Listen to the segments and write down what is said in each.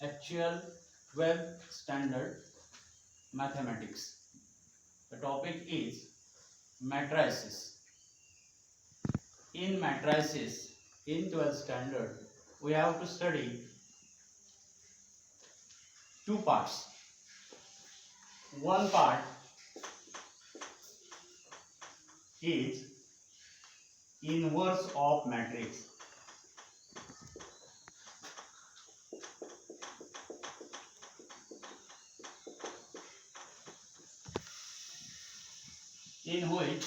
actual 12th standard mathematics. The topic is matrices. In matrices, in 12th standard, we have to study two parts. One part is inverse of matrix. In which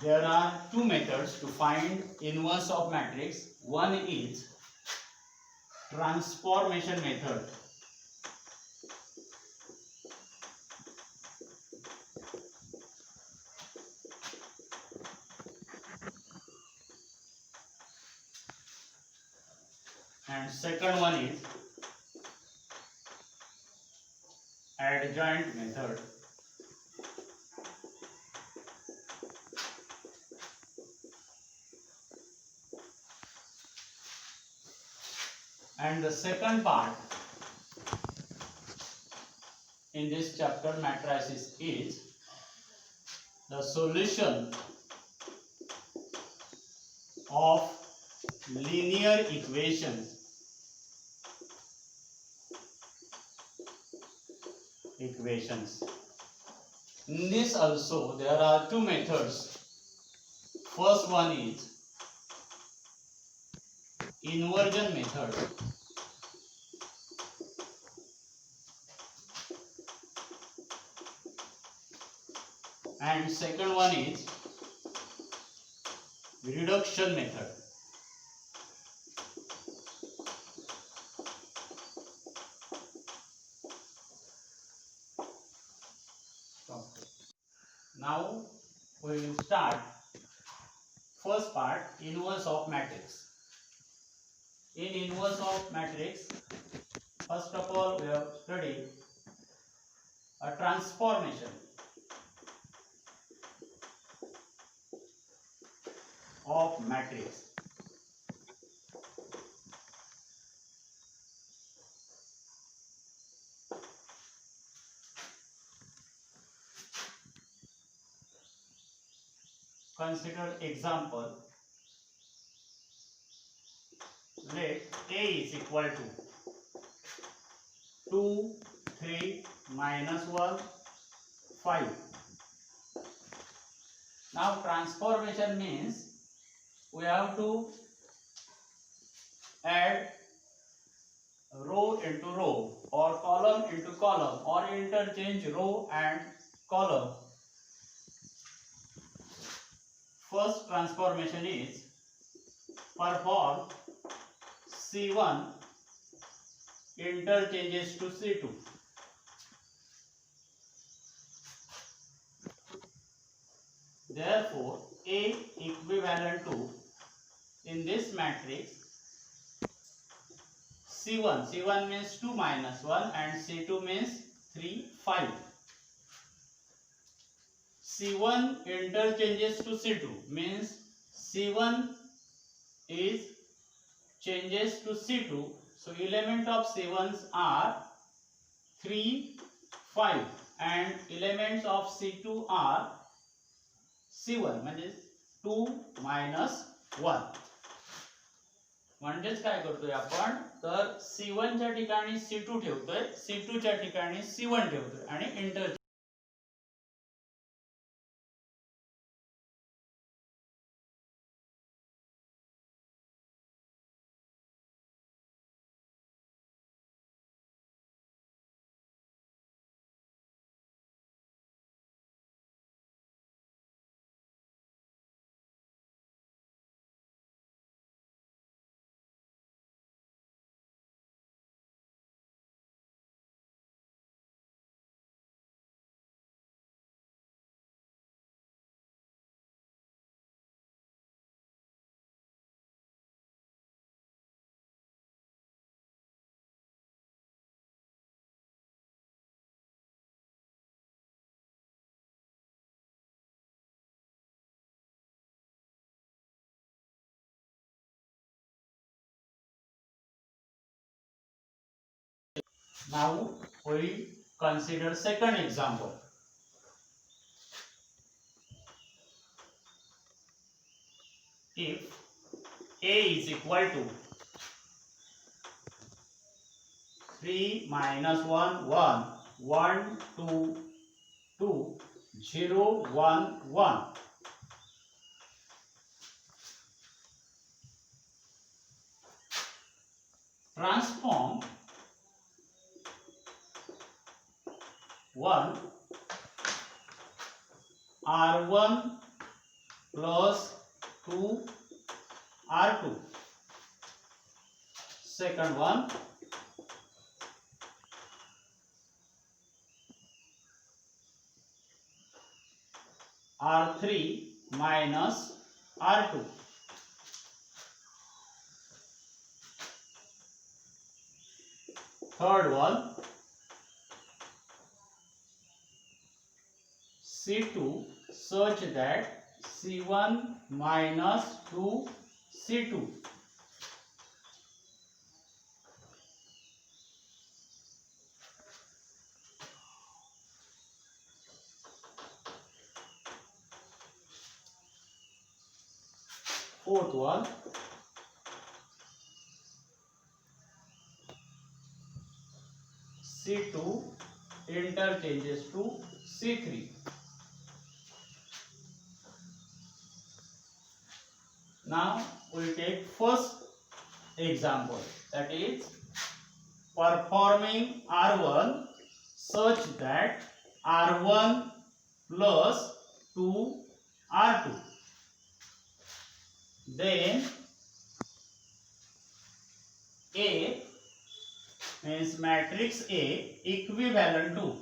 there are two methods to find inverse of matrix. One is transformation method, and second one is adjoint method. And the second part in this chapter matrices is the solution of linear equations. In this also there are two methods. First one is inversion method, and second one is reduction method. Now we will start first part, inverse of matrix. In inverse of matrix, first of all we have studied a transformation of matrix. Consider example. Let A is equal to 2, 3, minus 1, 5. Now transformation means we have to add row into row or column into column or interchange row and column. First transformation is perform C1 interchanges to C2. Therefore, A equivalent to, in this matrix, C1. C1 means 2 minus 1 and C2 means 3, 5. C1 interchanges to C2 means C1 is changes to C2. So element of C1s are 3, 5 and elements of C2 are C1 म्हणजे 2 minus 1. म्हणजेच काय करतोय आपण तर C1 च्या ठिकाणी C2 ठेवतोय, C2 च्या ठिकाणी C1 ठेवतोय आणि inter Now we consider second example. If A is equal to 3 minus 1 1 1 2 2 0 1 1, transform 1 R1 plus 2 R2. Second one, R3 minus R2. Third one, C2 such that C1 minus 2 C2. Fourth one, C2 interchanges to C3. Now we take first example, that is performing R1 such that R1 plus 2 R2. Then A means matrix A equivalent to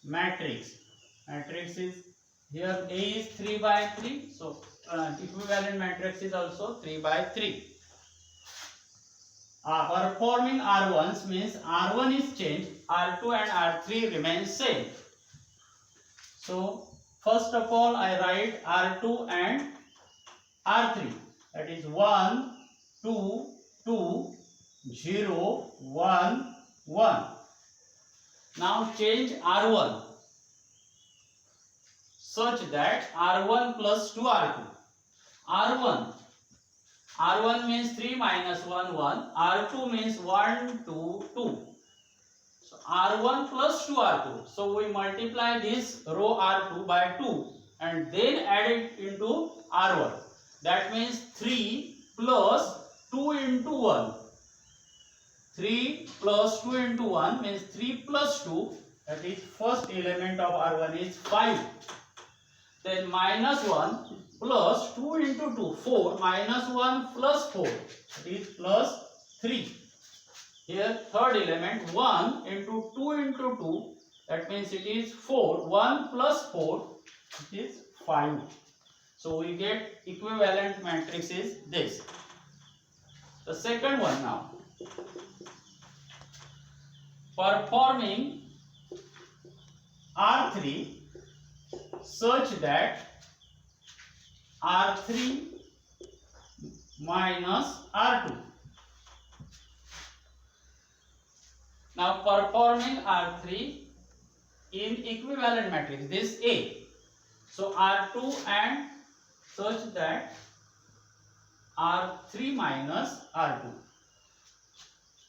matrix is here, A is 3 by 3, so equivalent matrix is also 3 by 3. Performing R1 means R1 is changed, R2 and R3 remain same. So first of all I write R2 and R3, that is 1 2 2 0 1 1. Now change R1 such that R1 plus 2 R2. R1 means 3 minus 1 1, R2 means 1 2 2. So R1 plus 2 R2. So we multiply this row R2 by 2 and then add it into R1. That means 3 plus 2 into 1. 3 plus 2 into 1 means 3 plus 2, that is first element of R1 is 5. Then minus 1 plus 2 into 2, 4, minus 1 plus 4, that is plus 3. Here third element 1 into 2 into 2, that means it is 4, 1 plus 4, it is 5. So we get equivalent matrix is this. The second one now. Performing R3 such that R3 minus R2. Now performing R3 in equivalent matrix, this A. So R2 and such that R3 minus R2.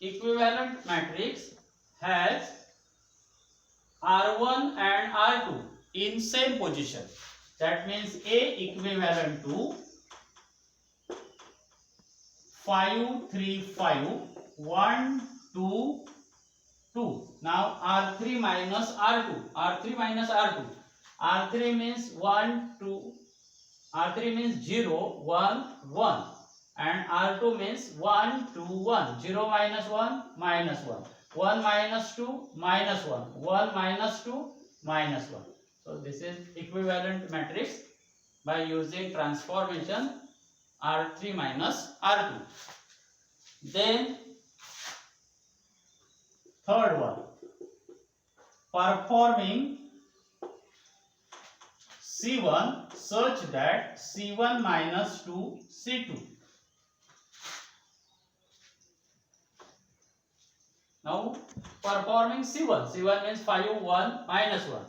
Equivalent matrix has R1 and R2 in same position. That means A equivalent to 5 3 5 1 2 2. Now R3 minus R2. R3 means 1 2. R3 means 0 1 1 and R2 means 1 2 1. 0 minus 1 minus 1. 1 minus 2 minus 1. 1 minus 2 minus 1. So this is equivalent matrix by using transformation R3 minus R2. Then third one, performing C1 such that C1 minus 2 C2. performing C1. C1 means 5, 1, minus 1.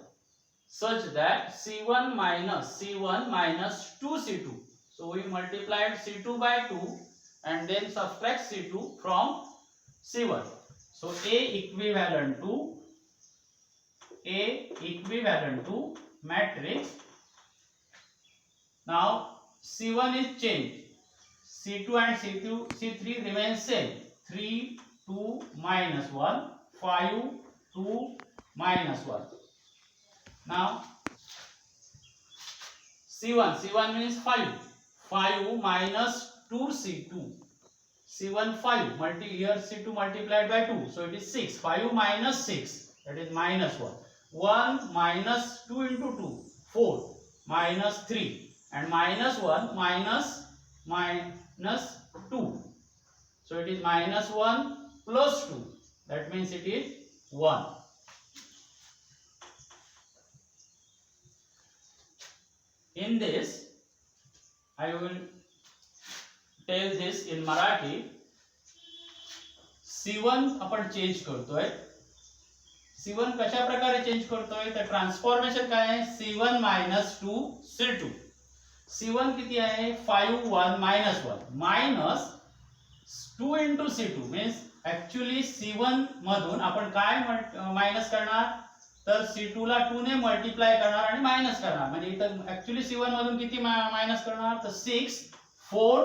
Such that C1 minus 2C2. So we multiplied C2 by 2 and then subtract C2 from C1. So A equivalent to matrix. Now C1 is changed. C2 and C3 remain same. 3, 2, minus 1, 5, 2, minus 1. Now C1 means 5. 5 minus 2C2. C1 5. Here C2 multiplied by 2. So it is 6. 5 minus 6. That is minus 1. 1 minus 2 into 2. 4. Minus 3. And minus 1 minus 2. So it is minus 1 plus 2. That means it is 1. In this, I will tell this in Marathi. C1 आपण change करतोय. C1 कशा प्रकारे change करतोय तर transformation काय आहे C1 minus 2 C2. C1 किती आहे 5 1 minus 1 minus 2 into C2 means actually C1 मधून आपण काय मायनस करणार तर C2 ला 2 ने मल्टिप्लाय करणार आणि मायनस करणार म्हणजे इथं ऍक्च्युअली C1 मधून किती मायनस करणार तर 6 4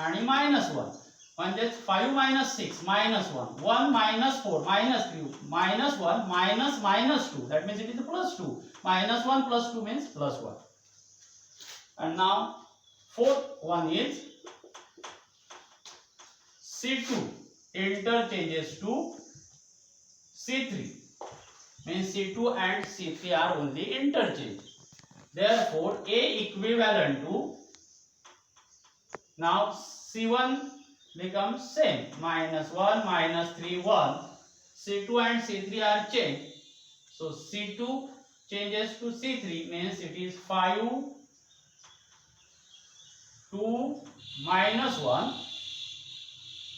आणि -1 म्हणजे 5 minus 6 minus 1 1 minus 4 minus 3 minus 1 minus 2 that means it is plus 2 -1 plus 2 means plus 1. And now fourth one is C2 interchanges to C3 means C2 and C3 are only interchange. Therefore A equivalent to now C1 becomes same -1 -3 1. C2 and C3 are changed. So C2 changes to C3 means it is 5 2 minus 1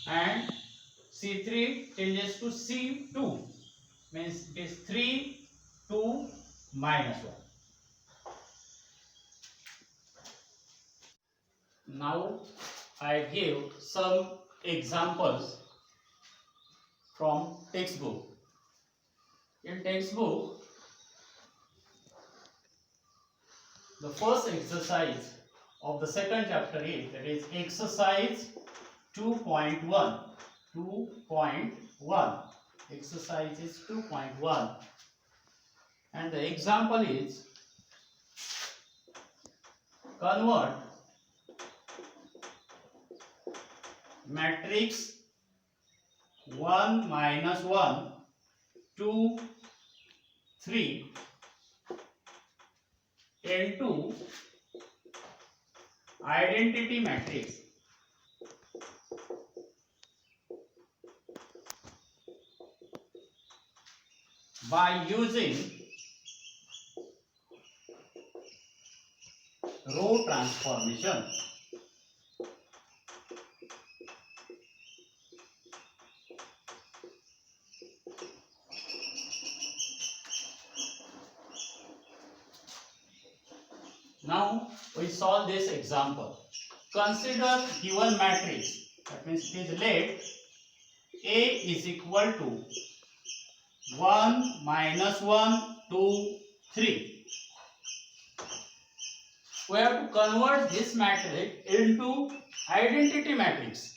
and C3 changes to C2 means it is 3 2 minus 1. Now I give some examples from textbook. In textbook, the first exercise of the second chapter is that is exercise 2.1. 2.1 exercise is 2.1 and the example is convert matrix 1 minus 1 2 3 into identity matrix by using row transformation. Now we solve this example. Consider given matrix, that means it is let A is equal to 1 minus 1 2 3. We have to convert this matrix into identity matrix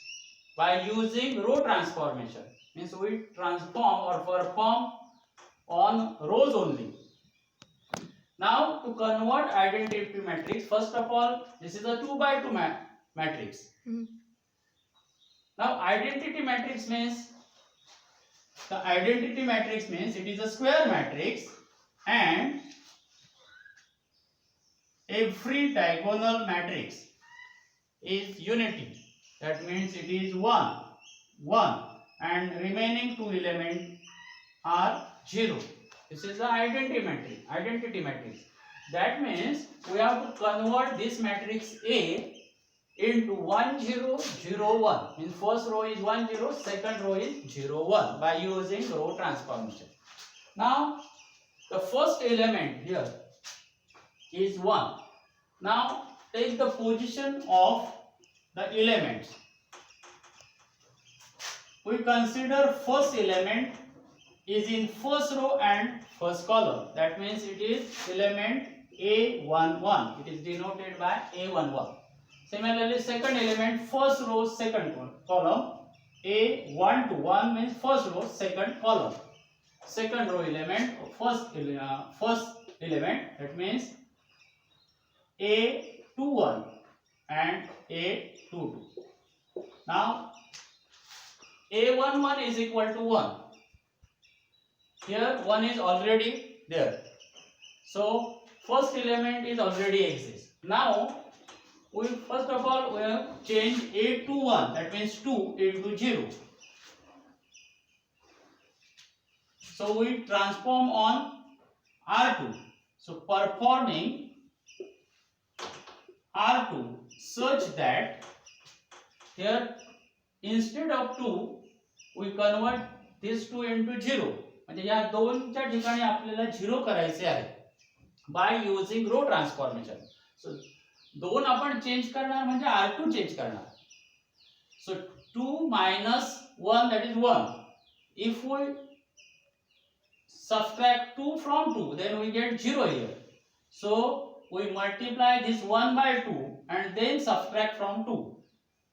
by using row transformation. Means we transform or perform on rows only. Now to convert identity matrix, first of all, this is a 2 by 2 matrix. Now identity matrix means it is a square matrix and every diagonal matrix is unity. That means it is 1 and remaining two elements are 0. This is the identity matrix. That means we have to convert this matrix A into 1 0 0 1 means first row is 1 0, second row is 0 1 by using row transformation. Now the first element here is 1. Now take the position of the elements. We consider first element is in first row and first column. That means it is element A11. It is denoted by A11. Similarly, second element, first row, second column, A121 means first row, second column. Second row element, first element, that means A21 and A22. Now, A11 is equal to 1. Here 1 is already there. So, first element is already exists. Now, we first of all we have changed A to 1, that means 2 into 0. So we transform on R2. So performing R2 such that here instead of 2 we convert this 2 into 0. म्हणजे या दोनच्या ठिकाणी आपल्याला 0 करायचे आहे by using row transformation. सो दोन आपण change करणार म्हणजे R2 चेंज करणार. So 2 minus 1, that is 1. If we subtract 2 from 2, then we get 0 here. So we multiply this 1 by 2 and then subtract from 2.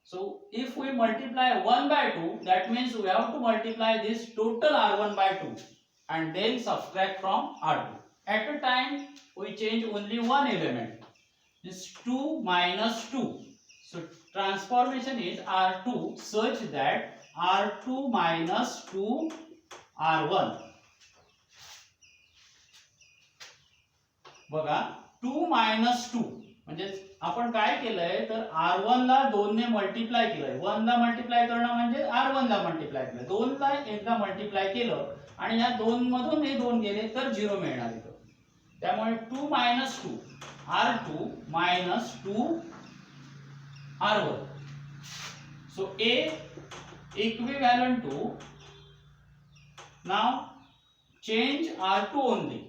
So if we multiply 1 by 2, that means we have to multiply this total R1 by 2 and then subtract from R2. At a time we change only one element. This 2 minus 2. So transformation is R2 such that R2 minus 2 R1. बघा 2 minus 2 म्हणजे आपण काय केलंय तर R1 ला 2 ने multiply केलंय. 1 ला multiply करणं म्हणजे R1 ला मल्टिप्लाय केलं. 2 ला एकदा मल्टिप्लाय केलं आणि या 2 मधून हे 2 गेले तर 0 मिळणार इथं. त्यामुळे 2 minus 2 R2 minus 2 R1. So A equivalent to, now change R2 only.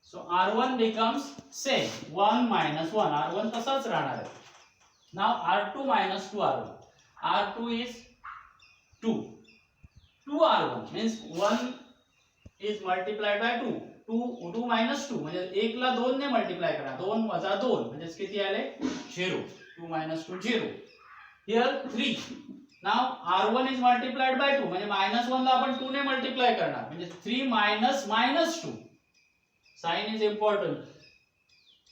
So R1 becomes same 1 minus 1. R1 तसाच राहणार आहे. Now R2 minus 2 R1. R2 is 2. 2 R1 means 1 is multiplied by 2. 2 minus 2 म्हणजे 1 ला 2 ने मल्टिप्लाय करा. 2 वजा 2 म्हणजे किती आले 0. 2 minus 2 0. Here 3. Now R1 is multiplied by 2 म्हणजे minus 1 ला आपण 2 ने मल्टिप्लाय करणार म्हणजे 3 minus minus 2. Sign is important.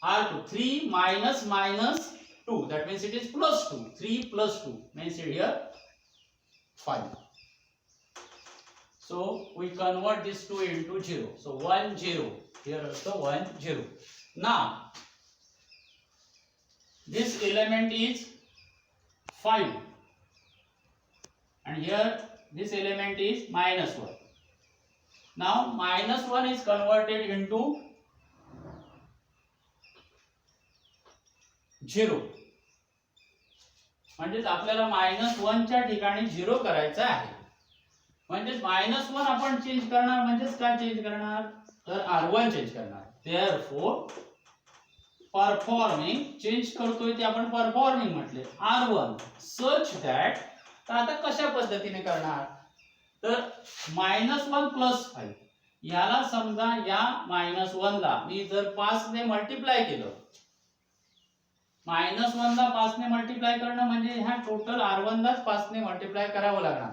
R2 3 minus minus 2, that means it is plus 2. 3 plus 2 means here 5. So we convert this 2 into 0. So 1 0. Here also 1 0. Now this element is 5 and here this element is minus 1. Now minus 1 is converted into 0. म्हणजे आपल्याला -1 च्या ठिकाणी 0 करायचा आहे. म्हणजे -1 आपण change करणार म्हणजे काय चेंज करणार तर R1 चेंज करणार. Therefore परफॉर्मिंग चेंज करतोय ते आपण परफॉर्मिंग म्हटले R1 such that. तर आता कशा पद्धतीने करणार तर -1 plus 5 याला समजा या -1 ला मी जर 5 ने मल्टिप्लाय केलं. -1 ला 5 ने मल्टिप्लाय करणं म्हणजे ह्या टोटल R1 लाच 5 ने मल्टिप्लाय करावं लागणार.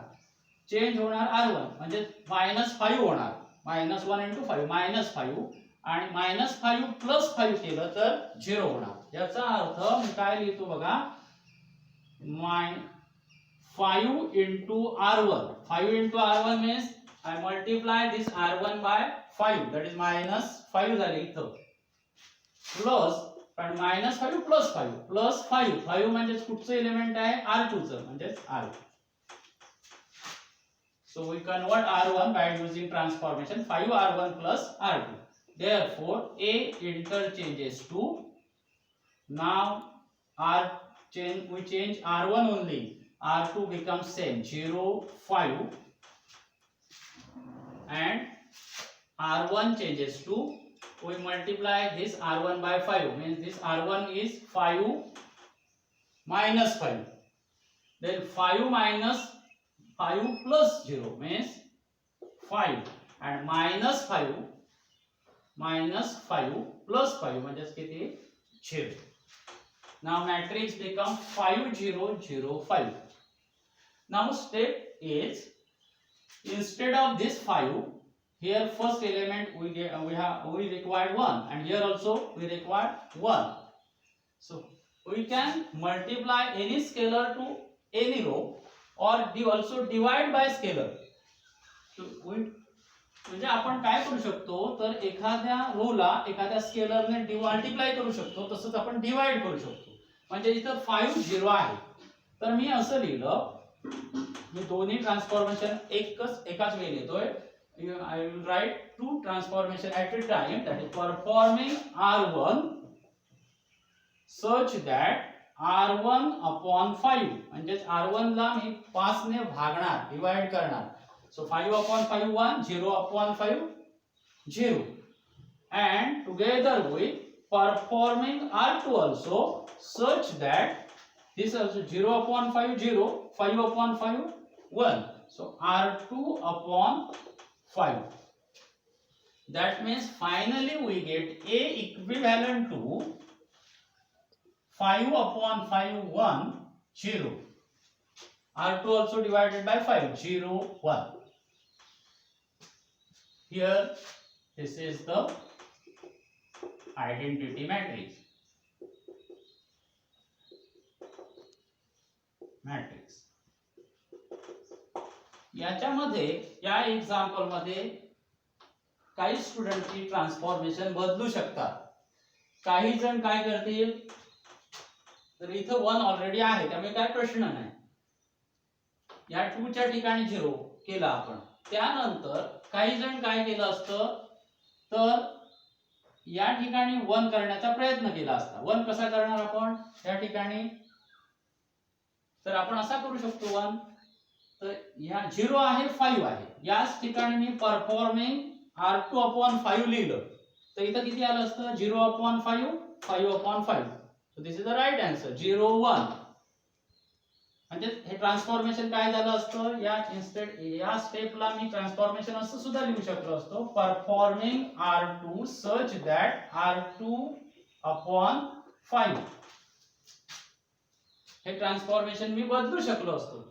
चेंज होणार R1 म्हणजे -5 होणार. -1 into 5 -5 आणि -5 plus 5 केलं तर 0 होणार. याचा अर्थ मी काय लिहितो बघा 5 into R1. 5 into R1 means I multiply this R1 by 5, that is -5 झाले इथं प्लस पण -5 plus 5 plus 5. 5 म्हणजे कुठचं एलिमेंट आहे R2 चं म्हणजे R. So we convert R1 by using transformation 5 R1 plus R2. Therefore A interchanges to, now we change R1 only. R2 becomes same 0, 5, and R1 changes to, we multiply this R1 by 5, means this R1 is 5 minus 5. Then 5 minus 5 plus 0 means 5, and minus 5 plus 5 म्हणजेच किती 0. Now matrix become 5 0 0 5. Now step is, instead of this 5, here first element we require 1, and here also we require 1. So we can multiply any scalar to any row, or also divide by scalar. So म्हणजे आपण काय करू शकतो, तर एखाद्या रोला एखाद्या स्केलरने multiply करू शकतो, तसंच आपण डिवाइड करू शकतो. म्हणजे इथं 5 0 आहे, तर मी असं लिहिलं, मी दोन्ही ट्रान्सफॉर्मेशन एकाच वेळी लिहितोय. I will write two transformation at a time, that is performing R1 such that R1 upon 5, म्हणजेच R1 ला मी 5 ने भागणार, डिवाइड करणार. So 5 upon 5 1, 0 upon 5 0, and together with performing R2 also such that this also 0 upon 5 0, 5 upon 5 1. So R2 upon 5. That means finally we get A equivalent to 5 upon 5 1 0. R2 also divided by 5 0 1. Here this is the identity matrix. याच्यामध्ये या example मध्ये काही स्टुडंटची transformation बदलू शकतात. काही जण काय करतील, तर इथं 1 ऑलरेडी आहे त्यामुळे काय प्रश्न नाही, या 2 च्या ठिकाणी 0 केला आपण. त्यानंतर काही जण काय केलं असतं, तर या ठिकाणी 1 करण्याचा प्रयत्न केला असता. 1 कसा करणार आपण या ठिकाणी, तर आपण असा करू शकतो 1, तर या 0 आहे 5 आहे, याच ठिकाणी मी परफॉर्मिंग R2 upon 5 लिहिलं, तर इथं किती आलं असतं 0 upon 5 5 upon 5. So this is the right answer 0 1. म्हणजे हे ट्रान्सफॉर्मेशन काय झालं असतं, या इन्स्टेड या स्टेपला मी ट्रान्सफॉर्मेशन असं सुद्धा लिहू शकलो असतो, performing R2 such that R2 upon 5. हे ट्रान्सफॉर्मेशन मी बदलू शकलो असतो.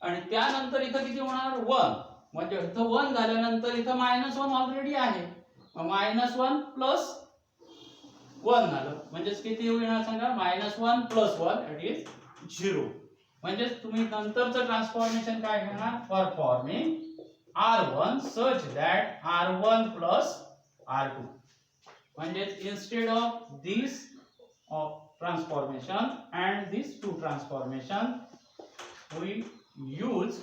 आणि त्यानंतर इथं किती होणार 1, म्हणजे इथं 1 झाल्यानंतर इथं -1 ऑलरेडी आहे, -1 प्लस 1 झालं, म्हणजे किती होणार सांगा, -1 प्लस 1 इट इज 0. म्हणजे तुम्ही नंतरचं ट्रान्सफॉर्मेशन काय घेणार, performing R1 such that R1 plus R2. म्हणजे instead of this transformation and these two transformation, we use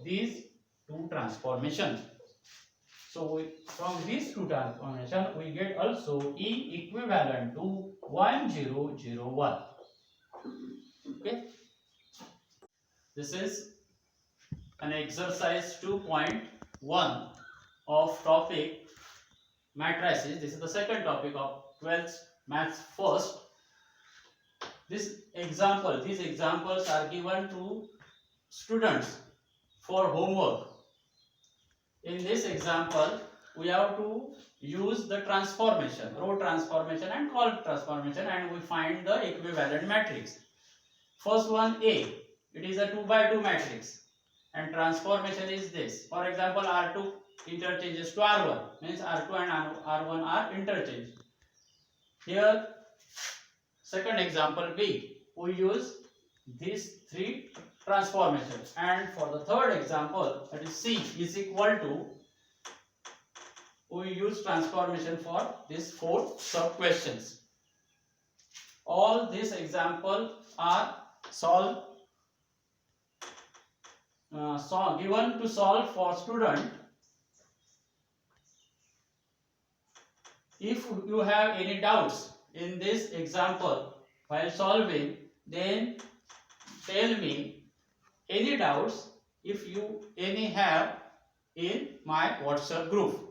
these two transformation. So from these two transformation we get also E equivalent to 1 0 0 1. Okay, this is an exercise 2.1 of topic matrices. This is the second topic of 12th maths first. These examples are given to students for homework. In this example, we have to use the transformation, row transformation and column transformation, and we find the equivalent matrix. First one A, it is a 2 by 2 matrix, and transformation is this. For example, R2 interchanges to R1, means R2 and R1 are interchanged. Here, second example B, we use these three transformations, and for the third example, that is C is equal to, we use transformation for these 4 sub questions. All these examples are given to solve for student. If you have any doubts in this example, While solving, then tell me any doubts if you any have in my WhatsApp group.